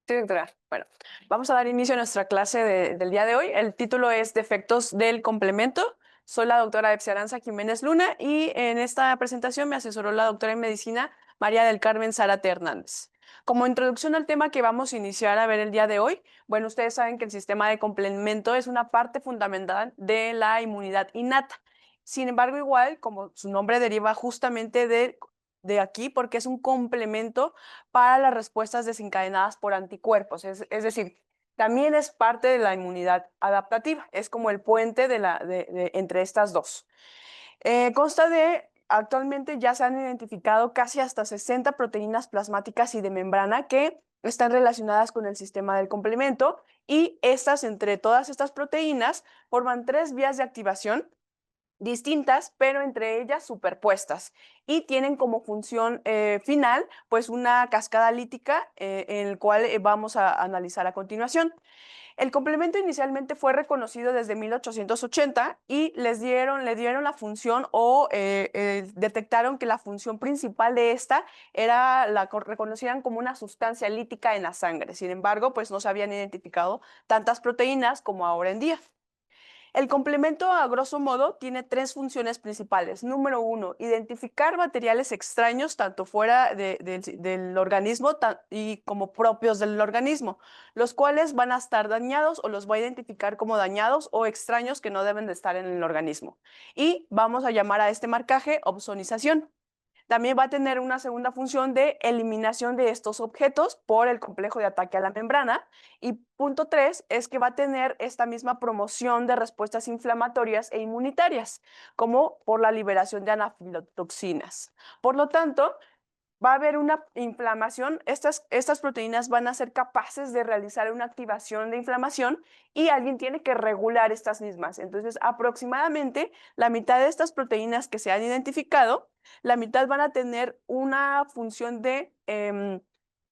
Sí, doctora. Bueno, vamos a dar inicio a nuestra clase del día de hoy. El título es Defectos del complemento. Soy la doctora Epsi Aranza Jiménez Luna y en esta presentación me asesoró la doctora en medicina María del Carmen Zárate Hernández. Como introducción al tema que vamos a iniciar a ver el día de hoy, bueno, ustedes saben que el sistema de complemento es una parte fundamental de la inmunidad innata. Sin embargo, igual, como su nombre deriva justamente de aquí, porque es un complemento para las respuestas desencadenadas por anticuerpos. Es decir, también es parte de la inmunidad adaptativa, es como el puente entre estas dos. Actualmente ya se han identificado casi hasta 60 proteínas plasmáticas y de membrana que están relacionadas con el sistema del complemento y entre todas estas proteínas, forman tres vías de activación distintas, pero entre ellas superpuestas y tienen como función final pues una cascada lítica en el cual vamos a analizar a continuación. El complemento inicialmente fue reconocido desde 1880 y le dieron la función detectaron que la función principal de esta reconocían como una sustancia lítica en la sangre. Sin embargo, pues no se habían identificado tantas proteínas como ahora en día. El complemento, a grosso modo, tiene tres funciones principales. Número uno, identificar materiales extraños, tanto fuera del organismo y como propios del organismo, los cuales van a estar dañados o los va a identificar como dañados o extraños que no deben de estar en el organismo. Y vamos a llamar a este marcaje ozonización. También va a tener una segunda función de eliminación de estos objetos por el complejo de ataque a la membrana. Y punto 3 es que va a tener esta misma promoción de respuestas inflamatorias e inmunitarias, como por la liberación de anafilotoxinas. Por lo tanto, va a haber una inflamación, estas proteínas van a ser capaces de realizar una activación de inflamación y alguien tiene que regular estas mismas. Entonces, aproximadamente la mitad de estas proteínas que se han identificado, la mitad van a tener una función de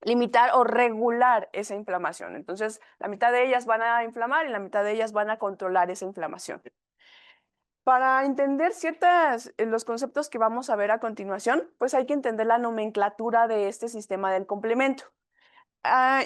limitar o regular esa inflamación. Entonces, la mitad de ellas van a inflamar y la mitad de ellas van a controlar esa inflamación. Para entender los conceptos que vamos a ver a continuación, pues hay que entender la nomenclatura de este sistema del complemento.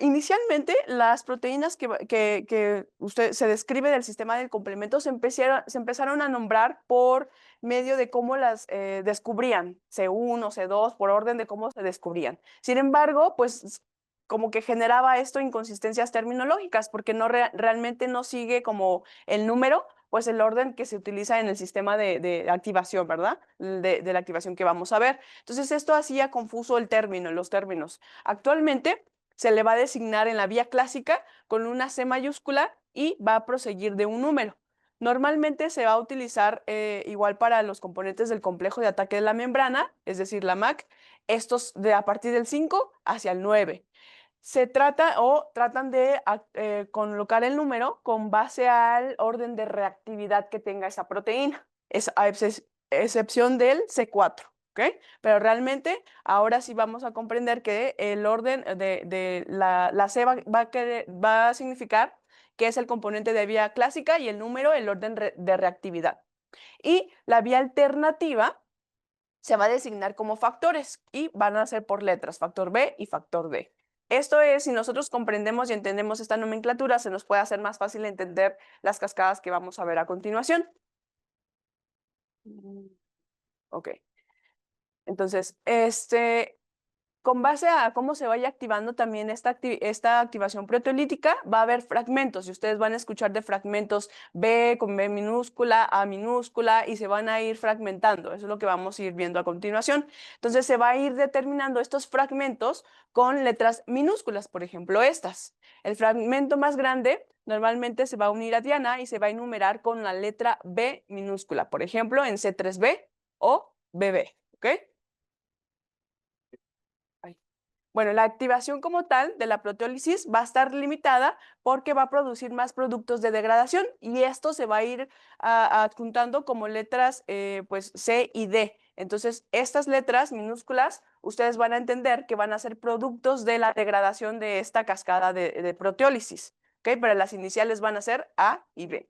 Inicialmente, las proteínas que usted se describe del sistema del complemento se empezaron a nombrar por medio de cómo las descubrían, C1, C2, por orden de cómo se descubrían. Sin embargo, pues como que generaba esto inconsistencias terminológicas, porque realmente no sigue como el número, pues el orden que se utiliza en el sistema de activación, ¿verdad? De la activación que vamos a ver. Entonces, esto hacía confuso los términos. Actualmente, se le va a designar en la vía clásica con una C mayúscula y va a proseguir de un número. Normalmente se va a utilizar igual para los componentes del complejo de ataque de la membrana, es decir, la MAC, estos a partir del 5 hacia el 9. Tratan de colocar el número con base al orden de reactividad que tenga esa proteína, a excepción del C4. ¿Ok? Pero realmente ahora sí vamos a comprender que el orden de la C va a significar que es el componente de vía clásica y el número el orden de reactividad. Y la vía alternativa se va a designar como factores y van a ser por letras, factor B y factor D. Esto es, si nosotros comprendemos y entendemos esta nomenclatura, se nos puede hacer más fácil entender las cascadas que vamos a ver a continuación. Ok. Entonces, con base a cómo se vaya activando también esta activación proteolítica, va a haber fragmentos y ustedes van a escuchar de fragmentos B con B minúscula, A minúscula y se van a ir fragmentando. Eso es lo que vamos a ir viendo a continuación. Entonces se va a ir determinando estos fragmentos con letras minúsculas, por ejemplo, estas. El fragmento más grande normalmente se va a unir a Diana y se va a enumerar con la letra B minúscula, por ejemplo, en C3B o BB. ¿Ok? Bueno, la activación como tal de la proteólisis va a estar limitada porque va a producir más productos de degradación y esto se va a ir adjuntando como letras pues C y D. Entonces, estas letras minúsculas, ustedes van a entender que van a ser productos de la degradación de esta cascada de proteólisis. ¿Ok? Pero las iniciales van a ser A y B.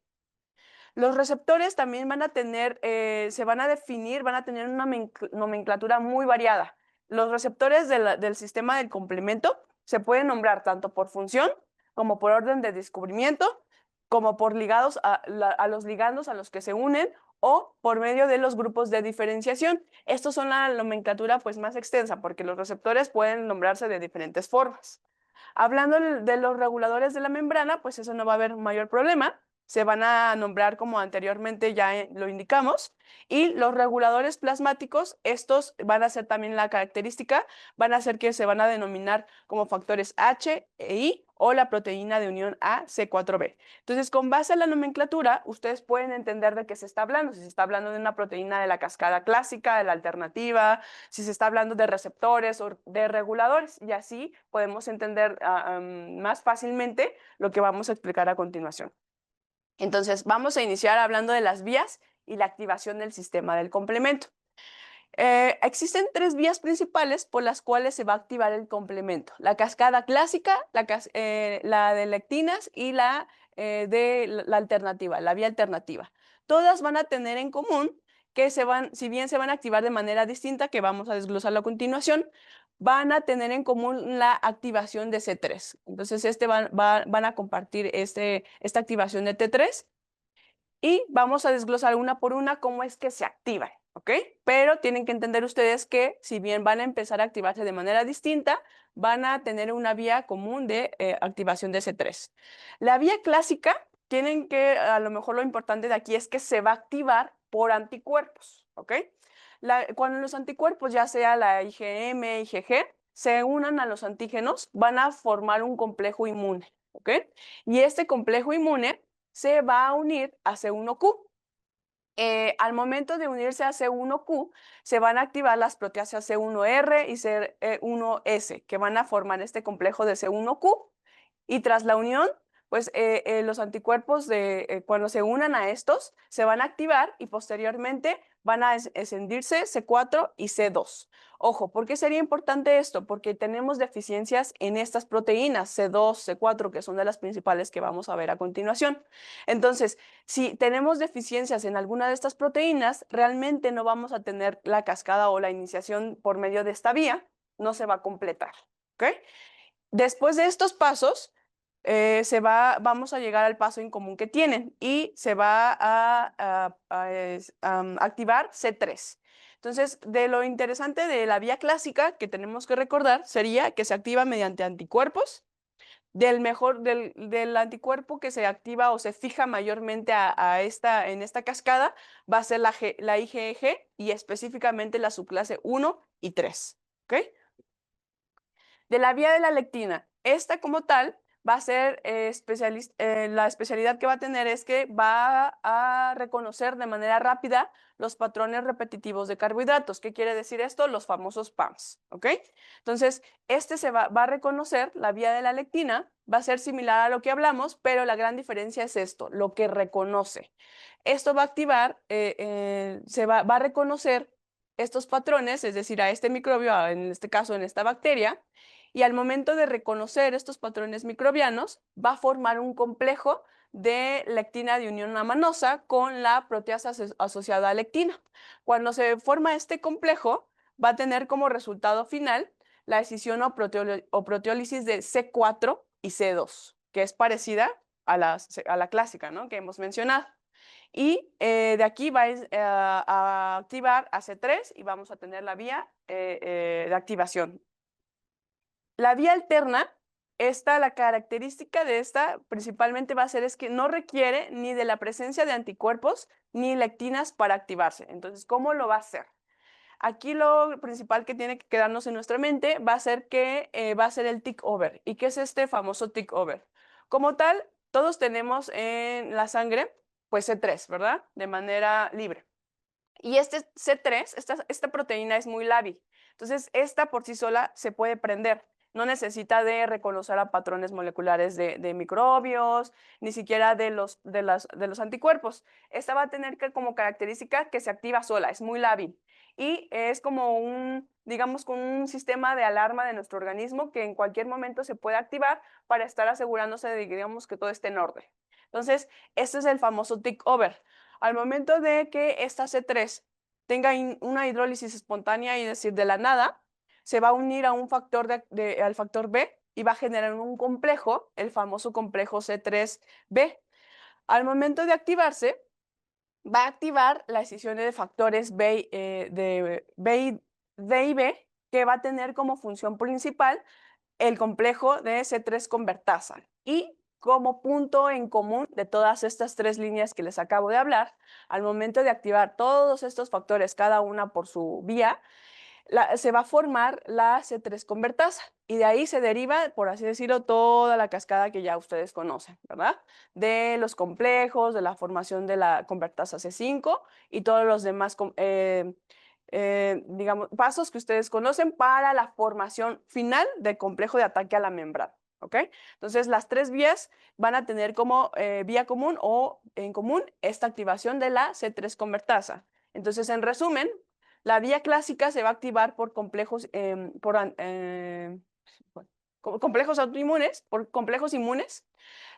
Los receptores también van a tener, se van a definir, van a tener una nomenclatura muy variada. Los receptores del sistema del complemento Se pueden nombrar tanto por función, como por orden de descubrimiento, como por ligados a los ligandos a los que se unen o por medio de los grupos de diferenciación. Estos son la nomenclatura pues más extensa porque los receptores pueden nombrarse de diferentes formas. Hablando de los reguladores de la membrana, pues eso no va a haber mayor problema. Se van a nombrar como anteriormente ya lo indicamos. Y los reguladores plasmáticos, estos van a ser también la característica, van a ser que se van a denominar como factores H e I o la proteína de unión AC4B. Entonces, con base a la nomenclatura, ustedes pueden entender de qué se está hablando. Si se está hablando de una proteína de la cascada clásica, de la alternativa, si se está hablando de receptores o de reguladores, y así podemos entender más fácilmente lo que vamos a explicar a continuación. Entonces, vamos a iniciar hablando de las vías y la activación del sistema del complemento. Existen 3 vías principales por las cuales se va a activar el complemento. La cascada clásica, la de lectinas y la de la alternativa, la vía alternativa. Todas van a tener en común que si bien se van a activar de manera distinta, que vamos a desglosarlo a continuación, van a tener en común la activación de C3. Entonces, van a compartir esta activación de T3 y vamos a desglosar una por una cómo es que se activan, ¿ok? Pero tienen que entender ustedes que si bien van a empezar a activarse de manera distinta, van a tener una vía común de activación de C3. La vía clásica, a lo mejor lo importante de aquí es que se va a activar por anticuerpos, ¿ok? Cuando los anticuerpos, ya sea la IgM, IgG, se unan a los antígenos, van a formar un complejo inmune, ¿ok? Y este complejo inmune se va a unir a C1Q. Al momento de unirse a C1Q, se van a activar las proteasas C1R y C1S, que van a formar este complejo de C1Q. Y tras la unión, pues los anticuerpos cuando se unan a estos, se van a activar y posteriormente van a encendirse C4 y C2. Ojo, ¿por qué sería importante esto? Porque tenemos deficiencias en estas proteínas, C2, C4, que son de las principales que vamos a ver a continuación. Entonces, si tenemos deficiencias en alguna de estas proteínas, realmente no vamos a tener la cascada o la iniciación por medio de esta vía, no se va a completar, ¿ok? Después de estos pasos, vamos a llegar al paso en común que tienen y se va a activar C3. Entonces, de lo interesante de la vía clásica que tenemos que recordar sería que se activa mediante anticuerpos. Del anticuerpo que se activa o se fija mayormente en esta cascada va a ser la IgG y específicamente la subclase 1 y 3. ¿Ok? De la vía de la lectina, esta como tal va a ser la especialidad que va a tener es que va a reconocer de manera rápida los patrones repetitivos de carbohidratos. ¿Qué quiere decir esto? Los famosos PAMs, ¿ok? Entonces, va a reconocer la vía de la lectina, va a ser similar a lo que hablamos, pero la gran diferencia es esto, lo que reconoce. Esto va a activar, va a reconocer estos patrones, es decir, a este microbio, en este caso en esta bacteria, y al momento de reconocer estos patrones microbianos, va a formar un complejo de lectina de unión amanosa con la proteasa asociada a lectina. Cuando se forma este complejo, va a tener como resultado final la escisión o proteólisis de C4 y C2, que es parecida a la clásica, ¿no?, que hemos mencionado. Y de aquí va a activar a C3 y vamos a tener la vía de activación. La vía alterna, la característica de esta principalmente va a ser es que no requiere ni de la presencia de anticuerpos ni lectinas para activarse. Entonces, ¿cómo lo va a hacer? Aquí lo principal que tiene que quedarnos en nuestra mente va a ser que va a ser el tick over. ¿Y qué es este famoso tick over? Como tal, todos tenemos en la sangre, pues C3, ¿verdad? De manera libre. Y este C3, esta proteína es muy lábil. Entonces, esta por sí sola se puede prender. No necesita de reconocer a patrones moleculares de microbios, ni siquiera de los anticuerpos. Esta va a tener como característica que se activa sola, es muy lábil. Y es como digamos, con un sistema de alarma de nuestro organismo que en cualquier momento se puede activar para estar asegurándose de, digamos, que todo esté en orden. Entonces, este es el famoso tick over. Al momento de que esta C3 tenga una hidrólisis espontánea, y decir, de la nada, se va a unir a un factor al factor B y va a generar un complejo, el famoso complejo C3b. Al momento de activarse, va a activar la escisión de factores D y B, que va a tener como función principal el complejo de C3 convertasa. Y como punto en común de todas estas tres líneas que les acabo de hablar, al momento de activar todos estos factores, cada una por su vía, se va a formar la C3 convertasa y de ahí se deriva, por así decirlo, toda la cascada que ya ustedes conocen, ¿verdad? De los complejos, de la formación de la convertasa C5 y todos los demás, digamos, pasos que ustedes conocen para la formación final del complejo de ataque a la membrana, ¿ok? Entonces, las tres vías van a tener como vía común o en común esta activación de la C3 convertasa. Entonces, en resumen, la vía clásica se va a activar por complejos, complejos autoinmunes, por complejos inmunes.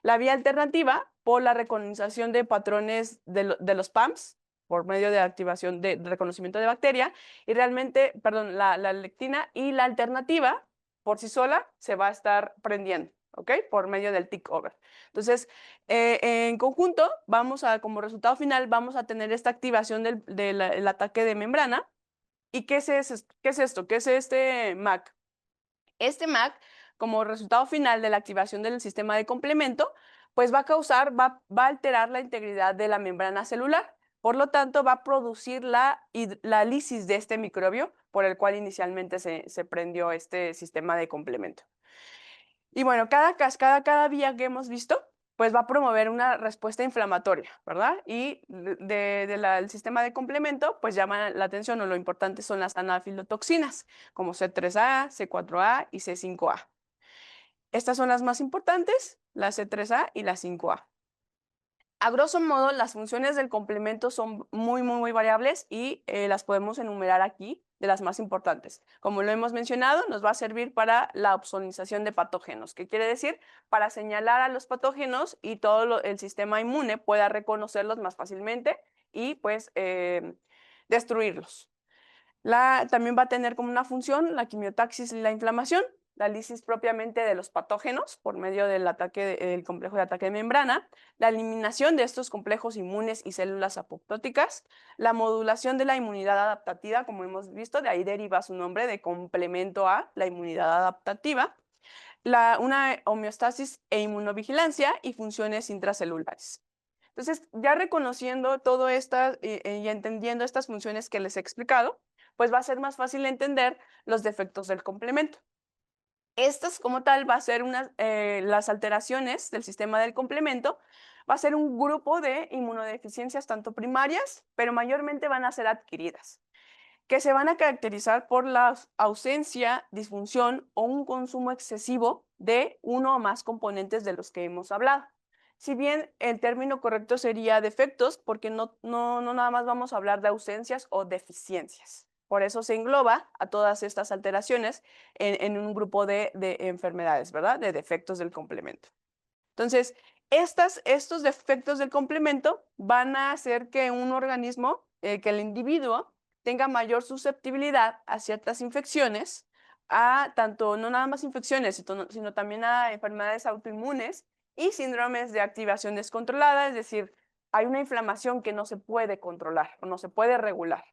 La vía alternativa por la reconocición de patrones de los PAMs, por medio de activación de reconocimiento de bacteria. Y realmente, perdón, la lectina y la alternativa por sí sola se va a estar prendiendo, ¿ok? Por medio del tick over. Entonces, en conjunto, como resultado final, vamos a tener esta activación del ataque de membrana. ¿Y qué es esto? ¿Qué es este MAC? Este MAC, como resultado final de la activación del sistema de complemento, pues va a alterar la integridad de la membrana celular. Por lo tanto, va a producir la lisis de este microbio por el cual inicialmente se prendió este sistema de complemento. Y bueno, cada cascada, cada vía que hemos visto, pues va a promover una respuesta inflamatoria, ¿verdad? Y del sistema de complemento, pues llama la atención o lo importante son las anafilotoxinas, como C3A, C4A y C5A. Estas son las más importantes, la C3A y la 5A. A grosso modo, las funciones del complemento son muy variables y las podemos enumerar aquí de las más importantes. Como lo hemos mencionado, nos va a servir para la opsonización de patógenos, que quiere decir para señalar a los patógenos y todo el sistema inmune pueda reconocerlos más fácilmente y pues destruirlos. También va a tener como una función la quimiotaxis y la inflamación, la lisis propiamente de los patógenos por medio del complejo de ataque de membrana, la eliminación de estos complejos inmunes y células apoptóticas, la modulación de la inmunidad adaptativa, como hemos visto, de ahí deriva su nombre de complemento a la inmunidad adaptativa, una homeostasis e inmunovigilancia y funciones intracelulares. Entonces, ya reconociendo todo esto y entendiendo estas funciones que les he explicado, pues va a ser más fácil entender los defectos del complemento. Estas, como tal, va a ser las alteraciones del sistema del complemento, va a ser un grupo de inmunodeficiencias tanto primarias, pero mayormente van a ser adquiridas, que se van a caracterizar por la ausencia, disfunción o un consumo excesivo de uno o más componentes de los que hemos hablado. Si bien el término correcto sería defectos, porque no nada más vamos a hablar de ausencias o deficiencias. Por eso se engloba a todas estas alteraciones en un grupo de enfermedades, ¿verdad? De defectos del complemento. Entonces, estos defectos del complemento van a hacer que un organismo, que el individuo, tenga mayor susceptibilidad a ciertas infecciones, a tanto, no nada más infecciones, sino también a enfermedades autoinmunes y síndromes de activación descontrolada, es decir, hay una inflamación que no se puede controlar o no se puede regular.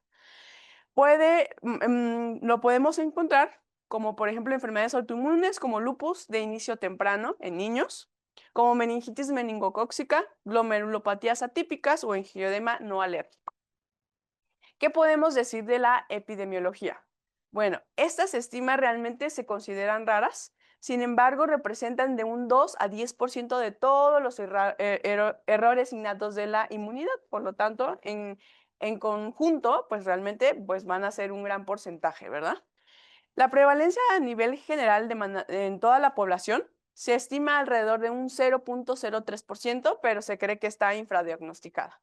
Lo podemos encontrar como, por ejemplo, enfermedades autoinmunes como lupus de inicio temprano en niños, como meningitis meningocócica, glomerulopatías atípicas o angioedema no alérgico. ¿Qué podemos decir de la epidemiología? Bueno, estas estimas realmente se consideran raras, sin embargo, representan de un 2 a 10% de todos los errores innatos de la inmunidad. Por lo tanto, en conjunto, pues realmente pues van a ser un gran porcentaje, ¿verdad? La prevalencia a nivel general en toda la población se estima alrededor de un 0.03%, pero se cree que está infradiagnosticada.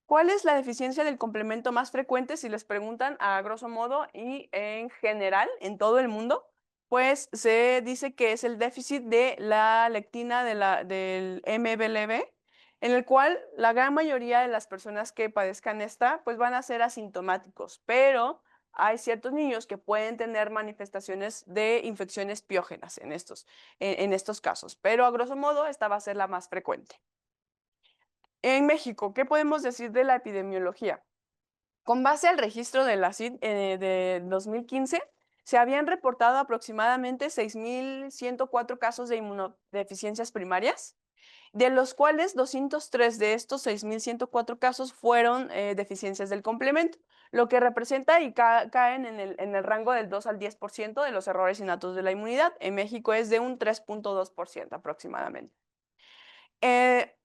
¿Cuál es la deficiencia del complemento más frecuente si les preguntan a grosso modo y en general en todo el mundo? Pues se dice que es el déficit de la lectina del MBLB, en el cual la gran mayoría de las personas que padezcan esta pues van a ser asintomáticos, pero hay ciertos niños que pueden tener manifestaciones de infecciones piógenas en estos casos, pero a grosso modo esta va a ser la más frecuente. En México, ¿qué podemos decir de la epidemiología? Con base al registro de la CID de 2015, se habían reportado aproximadamente 6.104 casos de inmunodeficiencias primarias, de los cuales 203 de estos 6.104 casos fueron deficiencias del complemento, lo que representa y caen en el rango del 2 al 10% de los errores innatos de la inmunidad. En México es de un 3.2% aproximadamente.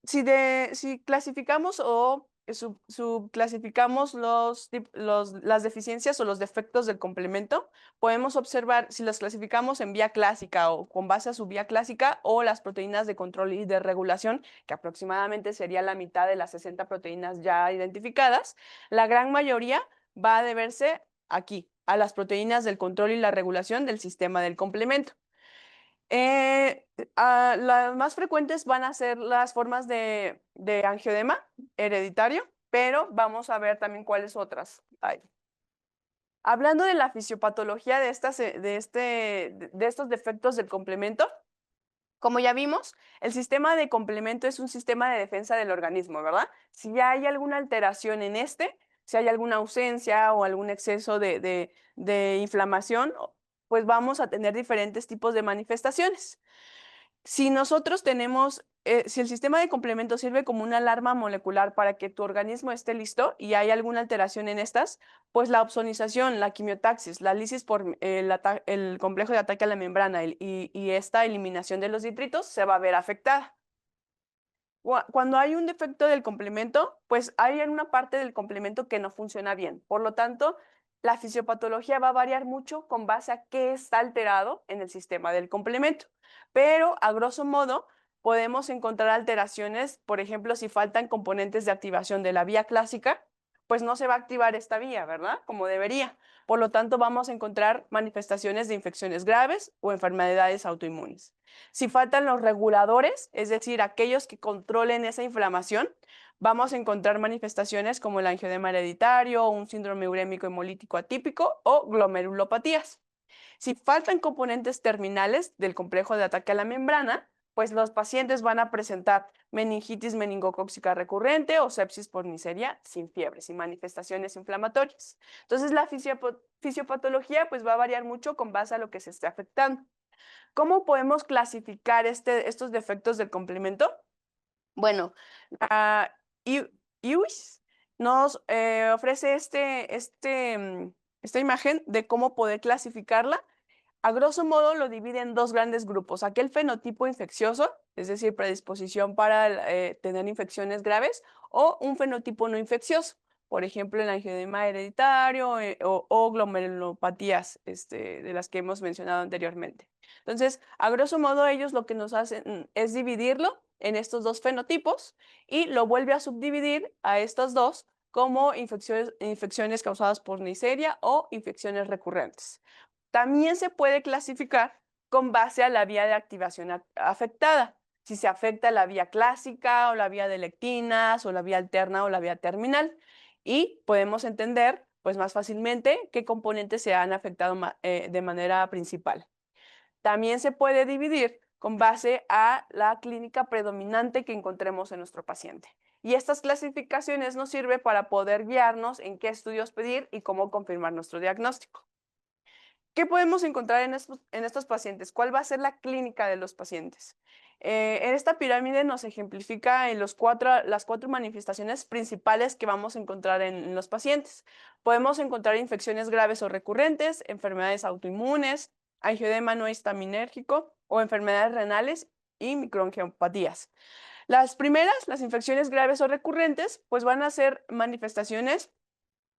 Si clasificamos o subclasificamos las deficiencias o los defectos del complemento, podemos observar si las clasificamos en vía clásica o con base a su vía clásica o las proteínas de control y de regulación, que aproximadamente sería la mitad de las 60 proteínas ya identificadas. La gran mayoría va a deberse aquí, a las proteínas del control y la regulación del sistema del complemento. Las más frecuentes van a ser las formas de angioedema hereditario, pero vamos a ver también cuáles otras hay. Hablando de la fisiopatología de estos defectos del complemento, como ya vimos, el sistema de complemento es un sistema de defensa del organismo, ¿verdad? Si hay alguna alteración en si hay alguna ausencia o algún exceso de inflamación, pues vamos a tener diferentes tipos de manifestaciones. Si nosotros si el sistema de complemento sirve como una alarma molecular para que tu organismo esté listo y hay alguna alteración en estas, pues la opsonización, la quimiotaxis, la lisis por el complejo de ataque a la membrana y esta eliminación de los nitritos se va a ver afectada. Cuando hay un defecto del complemento, pues hay una parte del complemento que no funciona bien. Por lo tanto, la fisiopatología va a variar mucho con base a qué está alterado en el sistema del complemento. Pero, a grosso modo, podemos encontrar alteraciones, por ejemplo, si faltan componentes de activación de la vía clásica, pues no se va a activar esta vía, ¿verdad? Como debería. Por lo tanto, vamos a encontrar manifestaciones de infecciones graves o enfermedades autoinmunes. Si faltan los reguladores, es decir, aquellos que controlen esa inflamación, vamos a encontrar manifestaciones como el angioedema hereditario, un síndrome urémico hemolítico atípico o glomerulopatías. Si faltan componentes terminales del complejo de ataque a la membrana, pues los pacientes van a presentar meningitis meningocócica recurrente o sepsis por Neisseria sin fiebre, sin manifestaciones inflamatorias. Entonces, la fisiopatología pues va a variar mucho con base a lo que se esté afectando. ¿Cómo podemos clasificar estos defectos del complemento? Bueno, la IWIS nos ofrece esta imagen de cómo poder clasificarla. A grosso modo lo divide en dos grandes grupos, aquel fenotipo infeccioso, es decir, predisposición para tener infecciones graves, o un fenotipo no infeccioso, por ejemplo, el angioedema hereditario o glomerulopatías de las que hemos mencionado anteriormente. Entonces, a grosso modo, ellos lo que nos hacen es dividirlo en estos dos fenotipos y lo vuelve a subdividir a estos dos como infecciones causadas por Neisseria o infecciones recurrentes. También se puede clasificar con base a la vía de activación afectada. Si se afecta la vía clásica o la vía de lectinas o la vía alterna o la vía terminal. Y podemos entender pues más fácilmente qué componentes se han afectado de manera principal. También se puede dividir con base a la clínica predominante que encontremos en nuestro paciente. Y estas clasificaciones nos sirven para poder guiarnos en qué estudios pedir y cómo confirmar nuestro diagnóstico. ¿Qué podemos encontrar en estos pacientes? ¿Cuál va a ser la clínica de los pacientes? En esta pirámide nos ejemplifica las cuatro manifestaciones principales que vamos a encontrar en los pacientes. Podemos encontrar infecciones graves o recurrentes, enfermedades autoinmunes, angioedema no histaminérgico o enfermedades renales y microangiopatías. Las primeras, las infecciones graves o recurrentes, pues van a ser manifestaciones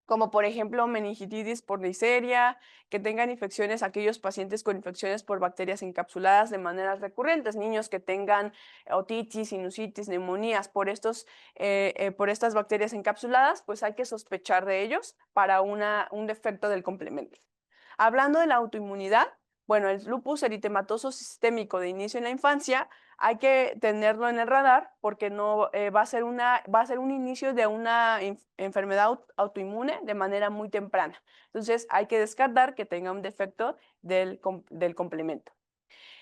como por ejemplo meningitis por Neisseria, que tengan infecciones, aquellos pacientes con infecciones por bacterias encapsuladas de maneras recurrentes, niños que tengan otitis, sinusitis, neumonías por estas bacterias encapsuladas, pues hay que sospechar de ellos para un defecto del complemento. Hablando de la autoinmunidad, bueno, el lupus eritematoso sistémico de inicio en la infancia hay que tenerlo en el radar porque no va a ser un inicio de una enfermedad autoinmune de manera muy temprana. Entonces hay que descartar que tenga un defecto del complemento.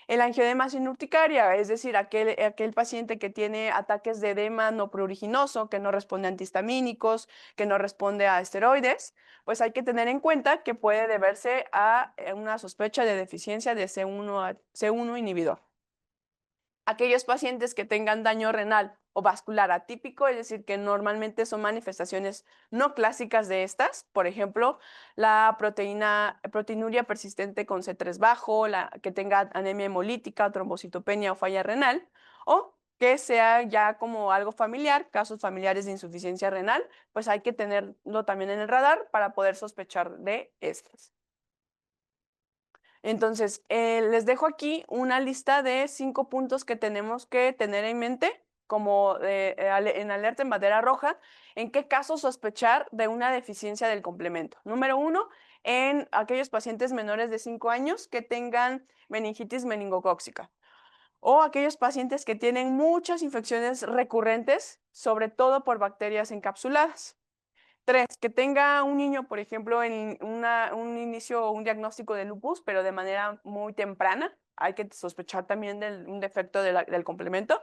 El angioedema sin urticaria, es decir, aquel paciente que tiene ataques de edema no pruriginoso, que no responde a antihistamínicos, que no responde a esteroides, pues hay que tener en cuenta que puede deberse a una sospecha de deficiencia de C1 inhibidor. Aquellos pacientes que tengan daño renal o vascular atípico, es decir, que normalmente son manifestaciones no clásicas de estas, por ejemplo, la proteinuria persistente con C3 bajo, la que tenga anemia hemolítica, trombocitopenia o falla renal, o que sea ya como algo familiar, casos familiares de insuficiencia renal, pues hay que tenerlo también en el radar para poder sospechar de estas. Entonces, les dejo aquí una lista de 5 puntos que tenemos que tener en mente, como en alerta en bandera roja, en qué casos sospechar de una deficiencia del complemento. Número 1, en aquellos pacientes menores de 5 años que tengan meningitis meningocócica o aquellos pacientes que tienen muchas infecciones recurrentes, sobre todo por bacterias encapsuladas. 3, que tenga un niño, por ejemplo, en un inicio o un diagnóstico de lupus, pero de manera muy temprana. Hay que sospechar también de un defecto del complemento.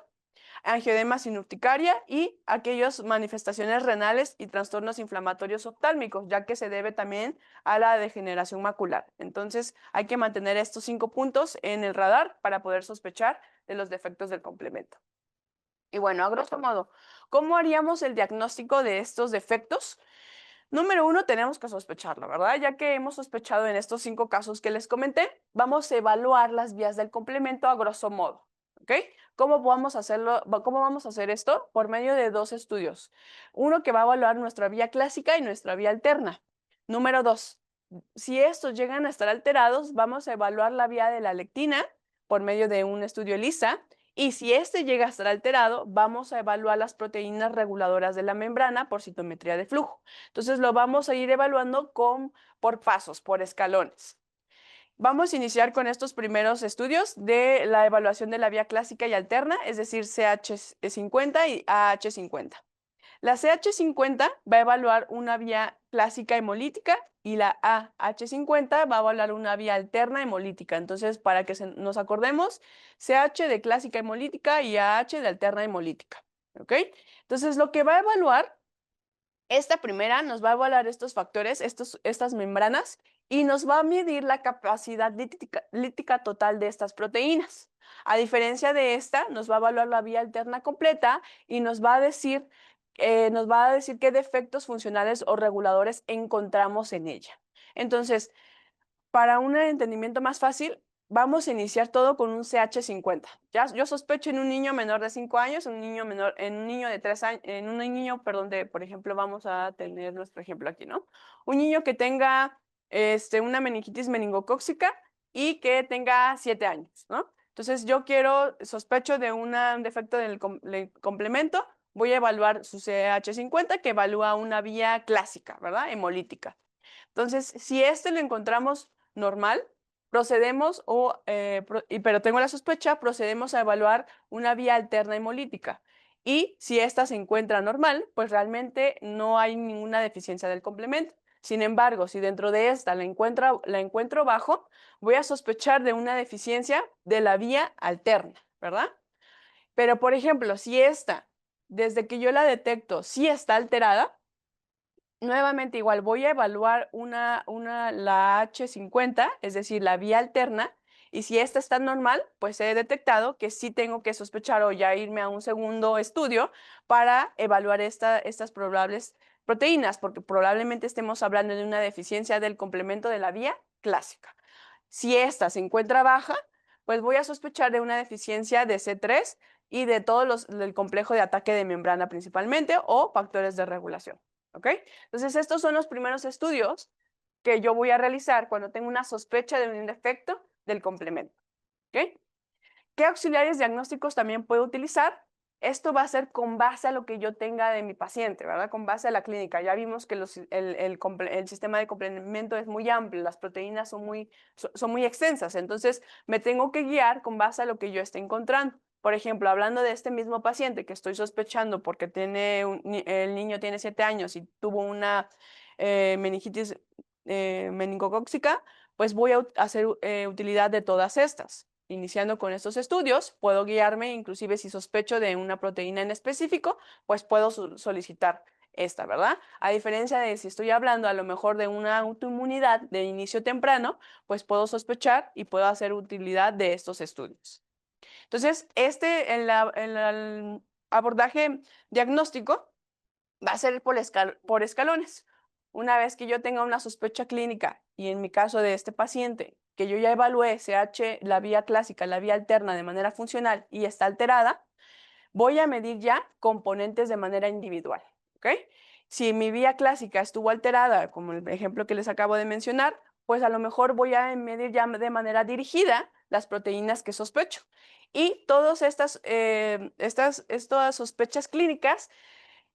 Angioedema sin urticaria y aquellas manifestaciones renales y trastornos inflamatorios oftálmicos, ya que se debe también a la degeneración macular. Entonces, hay que mantener estos 5 puntos en el radar para poder sospechar de los defectos del complemento. Y bueno, a grosso modo, ¿cómo haríamos el diagnóstico de estos defectos? Número 1, tenemos que sospecharlo, ¿verdad? Ya que hemos sospechado en estos 5 casos que les comenté, vamos a evaluar las vías del complemento a grosso modo, ¿ok? ¿Cómo vamos a hacerlo? ¿Cómo vamos a hacer esto? Por medio de 2 estudios. Uno que va a evaluar nuestra vía clásica y nuestra vía alterna. Número 2, si estos llegan a estar alterados, vamos a evaluar la vía de la lectina por medio de un estudio ELISA. Y si este llega a estar alterado, vamos a evaluar las proteínas reguladoras de la membrana por citometría de flujo. Entonces lo vamos a ir evaluando por pasos, por escalones. Vamos a iniciar con estos primeros estudios de la evaluación de la vía clásica y alterna, es decir, CH50 y AH50. La CH50 va a evaluar una vía clásica hemolítica y la AH50 va a evaluar una vía alterna hemolítica. Entonces, para que nos acordemos, CH de clásica hemolítica y AH de alterna hemolítica. ¿Ok? Entonces, lo que va a evaluar, esta primera nos va a evaluar estos factores, estas membranas, y nos va a medir la capacidad lítica total de estas proteínas. A diferencia de esta, nos va a evaluar la vía alterna completa y nos va a decir qué defectos funcionales o reguladores encontramos en ella. Entonces, para un entendimiento más fácil, vamos a iniciar todo con un CH50. Yo sospecho en un niño menor de 5 años, en un niño de 3 años, en un niño, perdón, por ejemplo, vamos a tener nuestro ejemplo aquí, ¿no? Un niño que tenga una meningitis meningocócica y que tenga 7 años, ¿no? Entonces, sospecho de un defecto del complemento, voy a evaluar su CH50, que evalúa una vía clásica, ¿verdad? Hemolítica. Entonces, si lo encontramos normal, procedemos, pero tengo la sospecha, procedemos a evaluar una vía alterna hemolítica. Y si esta se encuentra normal, pues realmente no hay ninguna deficiencia del complemento. Sin embargo, si dentro de esta la encuentro bajo, voy a sospechar de una deficiencia de la vía alterna, ¿verdad? Pero, por ejemplo, si esta, desde que yo la detecto, sí está alterada, nuevamente igual voy a evaluar la H50, es decir, la vía alterna, y si esta está normal, pues he detectado que sí tengo que sospechar o ya irme a un segundo estudio para evaluar estas probables proteínas, porque probablemente estemos hablando de una deficiencia del complemento de la vía clásica. Si esta se encuentra baja, pues voy a sospechar de una deficiencia de C3 y de del complejo de ataque de membrana principalmente o factores de regulación. ¿Ok? Entonces, estos son los primeros estudios que yo voy a realizar cuando tengo una sospecha de un defecto del complemento. ¿Ok? ¿Qué auxiliares diagnósticos también puedo utilizar? Esto va a ser con base a lo que yo tenga de mi paciente, ¿verdad? Con base a la clínica. Ya vimos que el sistema de complemento es muy amplio, las proteínas son muy extensas, entonces me tengo que guiar con base a lo que yo esté encontrando. Por ejemplo, hablando de este mismo paciente que estoy sospechando porque el niño tiene 7 años y tuvo una meningitis meningocócica, pues voy a hacer utilidad de todas estas. Iniciando con estos estudios, puedo guiarme, inclusive si sospecho de una proteína en específico, pues puedo solicitar esta, ¿verdad? A diferencia de si estoy hablando a lo mejor de una autoinmunidad de inicio temprano, pues puedo sospechar y puedo hacer utilidad de estos estudios. Entonces, el abordaje diagnóstico va a ser por escalones. Una vez que yo tenga una sospecha clínica y en mi caso de este paciente, que yo ya evalué CH, la vía clásica, la vía alterna de manera funcional y está alterada, voy a medir ya componentes de manera individual, ¿ok? Si mi vía clásica estuvo alterada, como el ejemplo que les acabo de mencionar, pues a lo mejor voy a medir ya de manera dirigida las proteínas que sospecho. Y todas estas sospechas clínicas,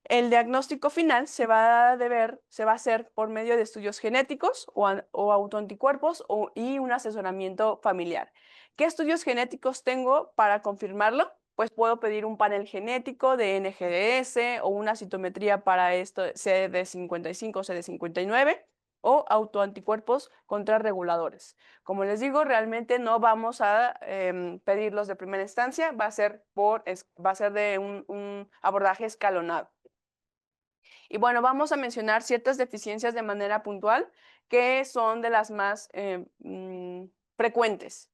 el diagnóstico final se va a hacer por medio de estudios genéticos o autoanticuerpos y un asesoramiento familiar. ¿Qué estudios genéticos tengo para confirmarlo? Pues puedo pedir un panel genético de NGS o una citometría para esto CD55 o CD59 o autoanticuerpos contrarreguladores. Como les digo, realmente no vamos a pedirlos de primera instancia, va a ser de un abordaje escalonado. Y bueno, vamos a mencionar ciertas deficiencias de manera puntual que son de las más frecuentes.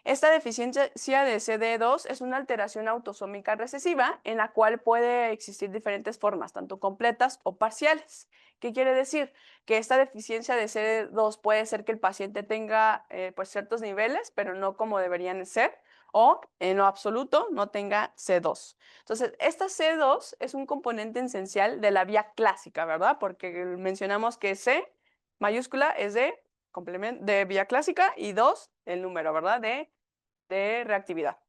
Esta deficiencia de CD2 es una alteración autosómica recesiva en la cual puede existir diferentes formas, tanto completas o parciales. ¿Qué quiere decir? Que esta deficiencia de CD2 puede ser que el paciente tenga pues ciertos niveles, pero no como deberían ser, o en lo absoluto no tenga C2. Entonces, esta C2 es un componente esencial de la vía clásica, ¿verdad? Porque mencionamos que C mayúscula es de vía clásica y 2 el número, ¿verdad? De reactividad.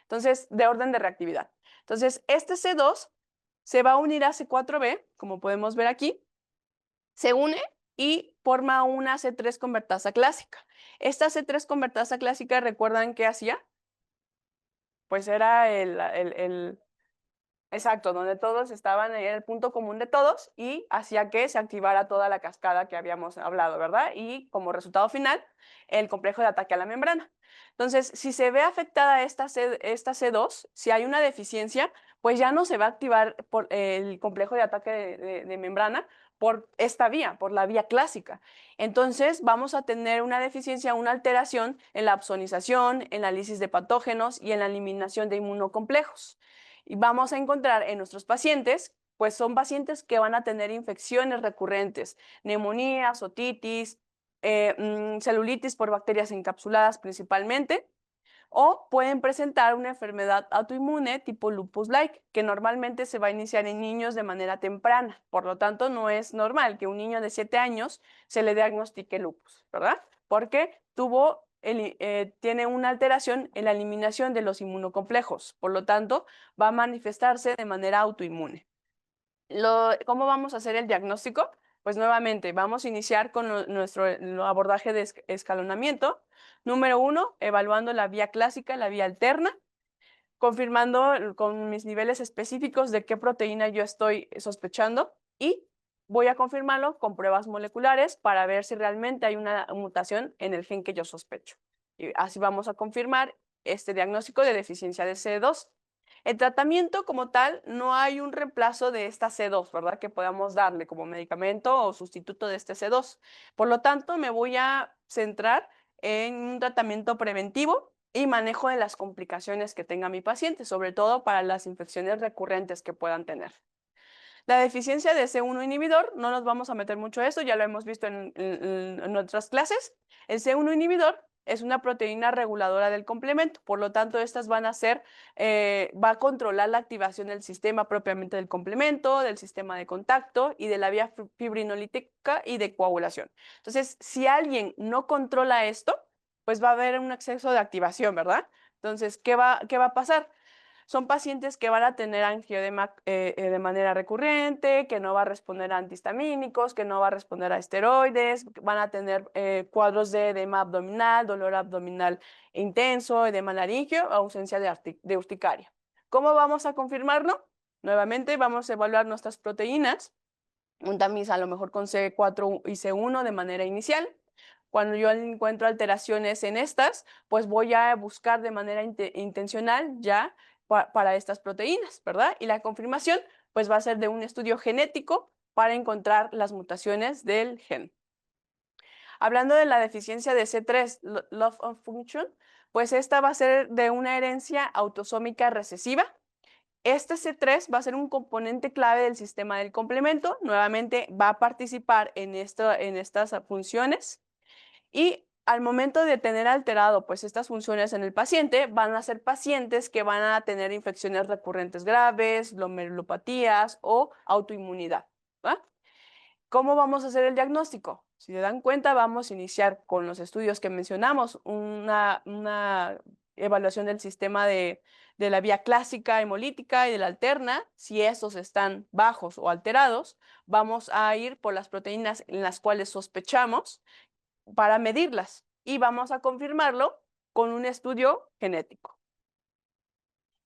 Entonces, de orden de reactividad. Entonces, este C2 se va a unir a C4b, como podemos ver aquí, se une y forma una C3 convertasa clásica. Esta C3 convertasa clásica, ¿recuerdan qué hacía? Pues era exacto, donde todos estaban en el punto común de todos y hacía que se activara toda la cascada que habíamos hablado, ¿verdad? Y como resultado final, el complejo de ataque a la membrana. Entonces, si se ve afectada esta C2, si hay una deficiencia, pues ya no se va a activar por el complejo de ataque de membrana por esta vía, por la vía clásica. Entonces, vamos a tener una deficiencia, una alteración en la absonización, en la lisis de patógenos y en la eliminación de inmunocomplejos. Y vamos a encontrar en nuestros pacientes, pues son pacientes que van a tener infecciones recurrentes, neumonías, otitis, celulitis por bacterias encapsuladas principalmente, o pueden presentar una enfermedad autoinmune tipo lupus-like, que normalmente se va a iniciar en niños de manera temprana. Por lo tanto, no es normal que un niño de 7 años se le diagnostique lupus, ¿verdad? Porque tiene una alteración en la eliminación de los inmunocomplejos. Por lo tanto, va a manifestarse de manera autoinmune. ¿Cómo vamos a hacer el diagnóstico? Pues nuevamente, vamos a iniciar con nuestro abordaje de escalonamiento. Número 1, evaluando la vía clásica, la vía alterna, confirmando con mis niveles específicos de qué proteína yo estoy sospechando y voy a confirmarlo con pruebas moleculares para ver si realmente hay una mutación en el gen que yo sospecho. Y así vamos a confirmar este diagnóstico de deficiencia de C2. El tratamiento como tal, no hay un reemplazo de esta C2, ¿verdad? Que podamos darle como medicamento o sustituto de este C2. Por lo tanto, me voy a centrar en un tratamiento preventivo y manejo de las complicaciones que tenga mi paciente, sobre todo para las infecciones recurrentes que puedan tener. La deficiencia de C1 inhibidor, no nos vamos a meter mucho a esto, ya lo hemos visto en otras clases. El C1 inhibidor es una proteína reguladora del complemento, por lo tanto, estas va a controlar la activación del sistema propiamente del complemento, del sistema de contacto y de la vía fibrinolítica y de coagulación. Entonces, si alguien no controla esto, pues va a haber un exceso de activación, ¿verdad? Entonces, ¿qué va a pasar? son pacientes que van a tener angioedema de manera recurrente, que no va a responder a antihistamínicos, que no va a responder a esteroides, van a tener cuadros de edema abdominal, dolor abdominal intenso, edema laringio, ausencia de urticaria. ¿Cómo vamos a confirmarlo? Nuevamente vamos a evaluar nuestras proteínas, un tamiz a lo mejor con C4 y C1 de manera inicial. Cuando yo encuentro alteraciones en estas, pues voy a buscar de manera intencional ya para estas proteínas, ¿verdad? Y la confirmación, pues va a ser de un estudio genético para encontrar las mutaciones del gen. Hablando de la deficiencia de C3, loss of function, pues esta va a ser de una herencia autosómica recesiva. Este C3 va a ser un componente clave del sistema del complemento, nuevamente va a participar en estas funciones y al momento de tener alterado pues estas funciones en el paciente, van a ser pacientes que van a tener infecciones recurrentes graves, glomerulopatías o autoinmunidad, ¿va? ¿Cómo vamos a hacer el diagnóstico? Si se dan cuenta, vamos a iniciar con los estudios que mencionamos, una evaluación del sistema de la vía clásica hemolítica y de la alterna. Si estos están bajos o alterados, vamos a ir por las proteínas en las cuales sospechamos para medirlas y vamos a confirmarlo con un estudio genético.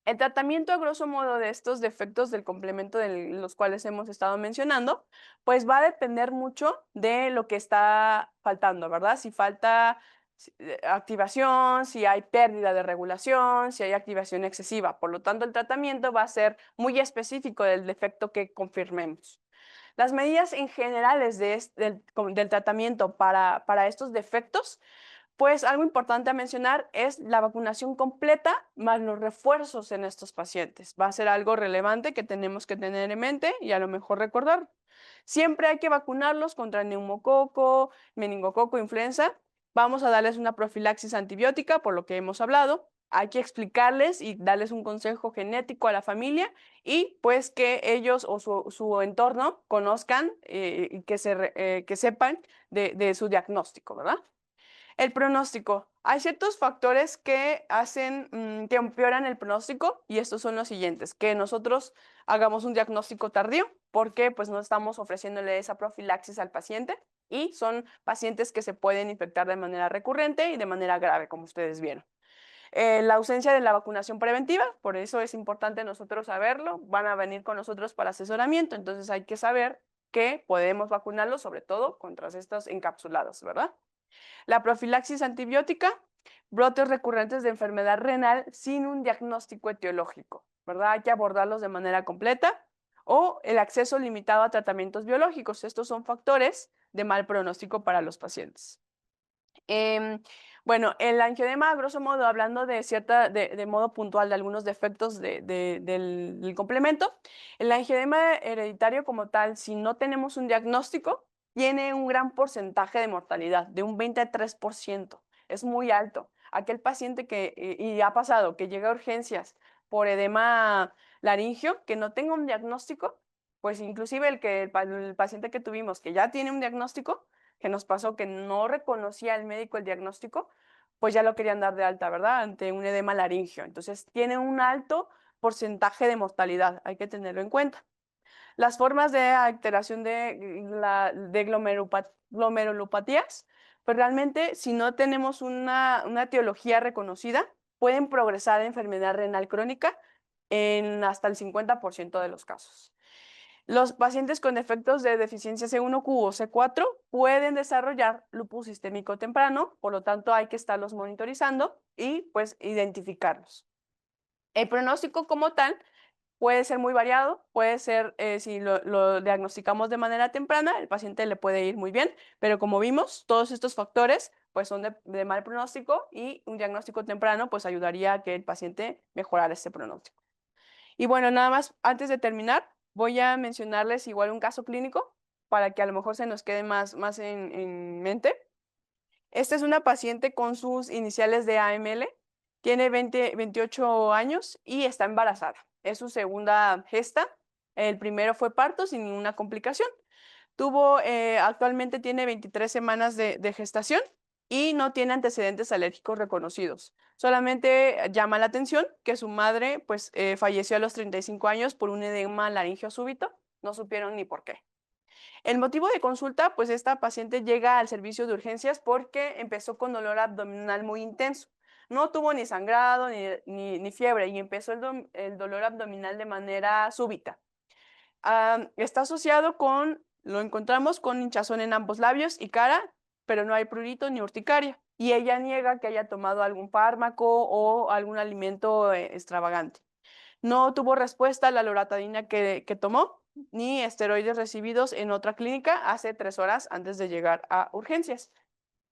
El tratamiento, a grosso modo, de estos defectos del complemento de los cuales hemos estado mencionando, pues va a depender mucho de lo que está faltando, ¿verdad? Si falta activación, si hay pérdida de regulación, si hay activación excesiva. Por lo tanto, el tratamiento va a ser muy específico del defecto que confirmemos. Las medidas en generales del tratamiento para estos defectos, pues algo importante a mencionar es la vacunación completa más los refuerzos en estos pacientes. Va a ser algo relevante que tenemos que tener en mente y a lo mejor recordar. Siempre hay que vacunarlos contra neumococo, meningococo, influenza. Vamos a darles una profilaxis antibiótica, por lo que hemos hablado. Hay que explicarles y darles un consejo genético a la familia y pues que ellos o su entorno conozcan y que sepan de su diagnóstico, ¿verdad? El pronóstico. Hay ciertos factores que hacen que empeoran el pronóstico y estos son los siguientes: que nosotros hagamos un diagnóstico tardío porque pues no estamos ofreciéndole esa profilaxis al paciente y son pacientes que se pueden infectar de manera recurrente y de manera grave, como ustedes vieron. La ausencia de la vacunación preventiva, por eso es importante nosotros saberlo, van a venir con nosotros para asesoramiento, entonces hay que saber que podemos vacunarlos sobre todo contra estos encapsulados, ¿verdad? La profilaxis antibiótica, brotes recurrentes de enfermedad renal sin un diagnóstico etiológico, ¿verdad? Hay que abordarlos de manera completa. O el acceso limitado a tratamientos biológicos. Estos son factores de mal pronóstico para los pacientes. Bueno, el angioedema, a grosso modo, hablando de modo puntual de algunos defectos del complemento, el angioedema hereditario como tal, si no tenemos un diagnóstico, tiene un gran porcentaje de mortalidad, de un 23%. Es muy alto. Aquel paciente y ha pasado, que llega a urgencias por edema laringio, que no tenga un diagnóstico, pues inclusive el paciente que tuvimos que ya tiene un diagnóstico, que nos pasó que no reconocía el médico el diagnóstico, pues ya lo querían dar de alta, ¿verdad? Ante un edema laringio. Entonces, tiene un alto porcentaje de mortalidad, hay que tenerlo en cuenta. Las formas de alteración de glomerulopatías, pues realmente si no tenemos una etiología reconocida, pueden progresar a enfermedad renal crónica en hasta el 50% de los casos. Los pacientes con defectos de deficiencia C1Q o C4 pueden desarrollar lupus sistémico temprano, por lo tanto hay que estarlos monitorizando y pues identificarlos. El pronóstico como tal puede ser muy variado, puede ser, si lo diagnosticamos de manera temprana, el paciente le puede ir muy bien, pero como vimos, todos estos factores pues son de mal pronóstico y un diagnóstico temprano pues ayudaría a que el paciente mejorara este pronóstico. Y bueno, nada más, antes de terminar, voy a mencionarles igual un caso clínico para que a lo mejor se nos quede más en mente. Esta es una paciente con sus iniciales de AML, tiene 28 años y está embarazada. Es su segunda gesta. El primero fue parto sin ninguna complicación. Actualmente tiene 23 semanas de gestación y no tiene antecedentes alérgicos reconocidos. Solamente llama la atención que su madre pues, falleció a los 35 años por un edema laringio súbito. No supieron ni por qué. El motivo de consulta, pues esta paciente llega al servicio de urgencias porque empezó con dolor abdominal muy intenso. No tuvo ni sangrado ni fiebre y empezó el dolor abdominal de manera súbita. Está asociado lo encontramos con hinchazón en ambos labios y cara, pero no hay prurito ni urticaria. Y ella niega que haya tomado algún fármaco o algún alimento extravagante. No tuvo respuesta a la loratadina que tomó, ni esteroides recibidos en otra clínica hace 3 horas antes de llegar a urgencias.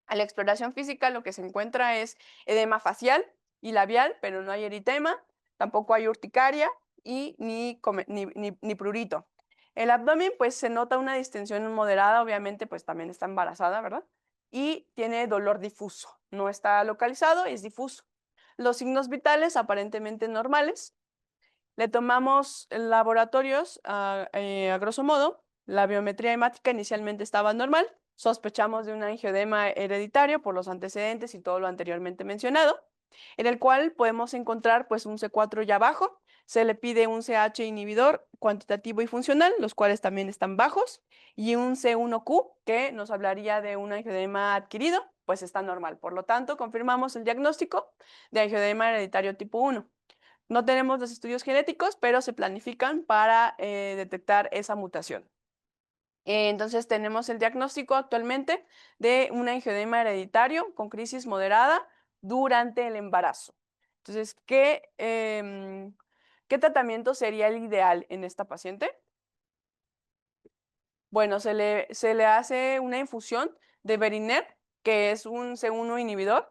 A la exploración física lo que se encuentra es edema facial y labial, pero no hay eritema, tampoco hay urticaria y ni prurito. El abdomen, pues se nota una distensión moderada, obviamente, pues también está embarazada, ¿verdad? Y tiene dolor difuso, no está localizado, es difuso. Los signos vitales aparentemente normales. Le tomamos laboratorios a grosso modo. La biometría hemática inicialmente estaba normal. Sospechamos de un angioedema hereditario por los antecedentes y todo lo anteriormente mencionado, en el cual podemos encontrar pues un C4 ya bajo. Se le pide un CH inhibidor cuantitativo y funcional, los cuales también están bajos, y un C1Q, que nos hablaría de un angioedema adquirido, pues está normal. Por lo tanto, confirmamos el diagnóstico de angioedema hereditario tipo 1. No tenemos los estudios genéticos, pero se planifican para detectar esa mutación. Entonces tenemos el diagnóstico actualmente de un angioedema hereditario con crisis moderada durante el embarazo. Entonces, ¿qué tratamiento sería el ideal en esta paciente? Bueno, se le hace una infusión de Berinert, que es un C1 inhibidor,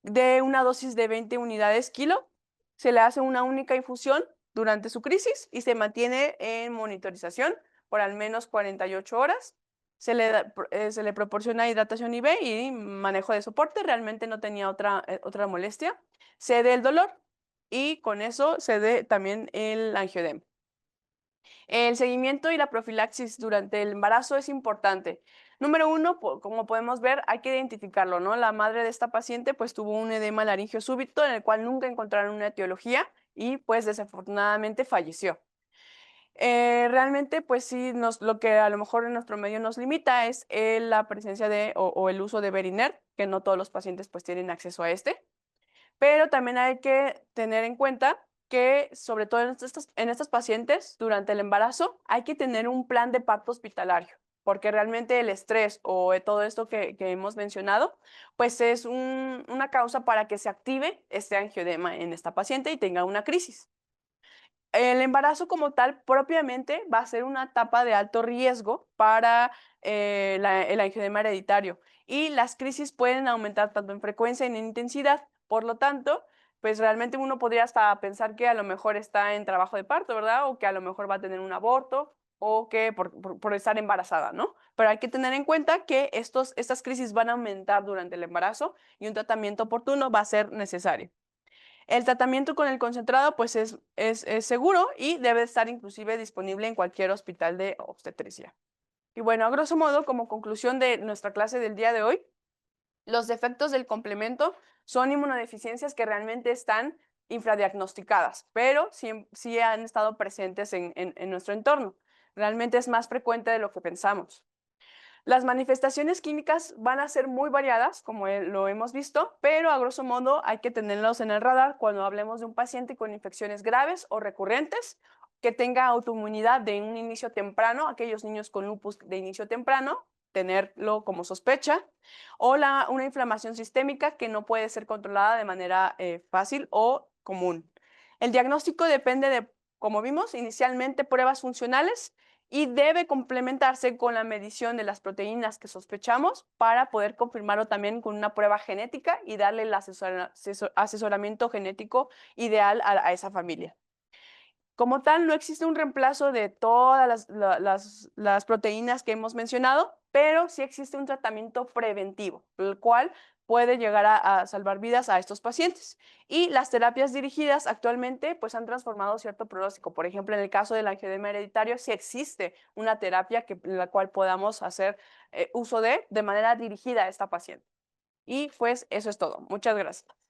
de una dosis de 20 unidades kilo. Se le hace una única infusión durante su crisis y se mantiene en monitorización por al menos 48 horas. Se le proporciona hidratación IV y manejo de soporte. Realmente no tenía otra molestia. Cede el dolor y con eso cede también el angioedema. El seguimiento y la profilaxis durante el embarazo es importante. Número uno, como podemos ver, hay que identificarlo, ¿no? La madre de esta paciente pues tuvo un edema laringio súbito en el cual nunca encontraron una etiología y pues desafortunadamente falleció. Realmente pues sí, lo que a lo mejor en nuestro medio nos limita es la presencia o el uso de Berinert, que no todos los pacientes pues tienen acceso a este. Pero también hay que tener en cuenta que, sobre todo en estas pacientes, durante el embarazo, hay que tener un plan de parto hospitalario, porque realmente el estrés o todo esto que hemos mencionado, pues es una causa para que se active este angioedema en esta paciente y tenga una crisis. El embarazo como tal propiamente va a ser una etapa de alto riesgo para el angioedema hereditario y las crisis pueden aumentar tanto en frecuencia y en intensidad. Por lo tanto, pues realmente uno podría hasta pensar que a lo mejor está en trabajo de parto, ¿verdad? O que a lo mejor va a tener un aborto o que por estar embarazada, ¿no? Pero hay que tener en cuenta que estas crisis van a aumentar durante el embarazo y un tratamiento oportuno va a ser necesario. El tratamiento con el concentrado pues es seguro y debe estar inclusive disponible en cualquier hospital de obstetricia. Y bueno, a grosso modo, como conclusión de nuestra clase del día de hoy, los defectos del complemento son inmunodeficiencias que realmente están infradiagnosticadas, pero sí han estado presentes en nuestro entorno. Realmente es más frecuente de lo que pensamos. Las manifestaciones químicas van a ser muy variadas, como lo hemos visto, pero a grosso modo hay que tenerlos en el radar cuando hablemos de un paciente con infecciones graves o recurrentes, que tenga autoinmunidad de un inicio temprano, aquellos niños con lupus de inicio temprano, tenerlo como sospecha, o una inflamación sistémica que no puede ser controlada de manera fácil o común. El diagnóstico depende de, como vimos, inicialmente pruebas funcionales y debe complementarse con la medición de las proteínas que sospechamos para poder confirmarlo también con una prueba genética y darle el asesoramiento genético ideal a esa familia. Como tal, no existe un reemplazo de todas las proteínas que hemos mencionado, pero sí existe un tratamiento preventivo, el cual puede llegar a salvar vidas a estos pacientes. Y las terapias dirigidas actualmente pues, han transformado cierto pronóstico. Por ejemplo, en el caso del angioedema hereditario, sí existe una terapia en la cual podamos hacer uso de manera dirigida a esta paciente. Y pues eso es todo. Muchas gracias.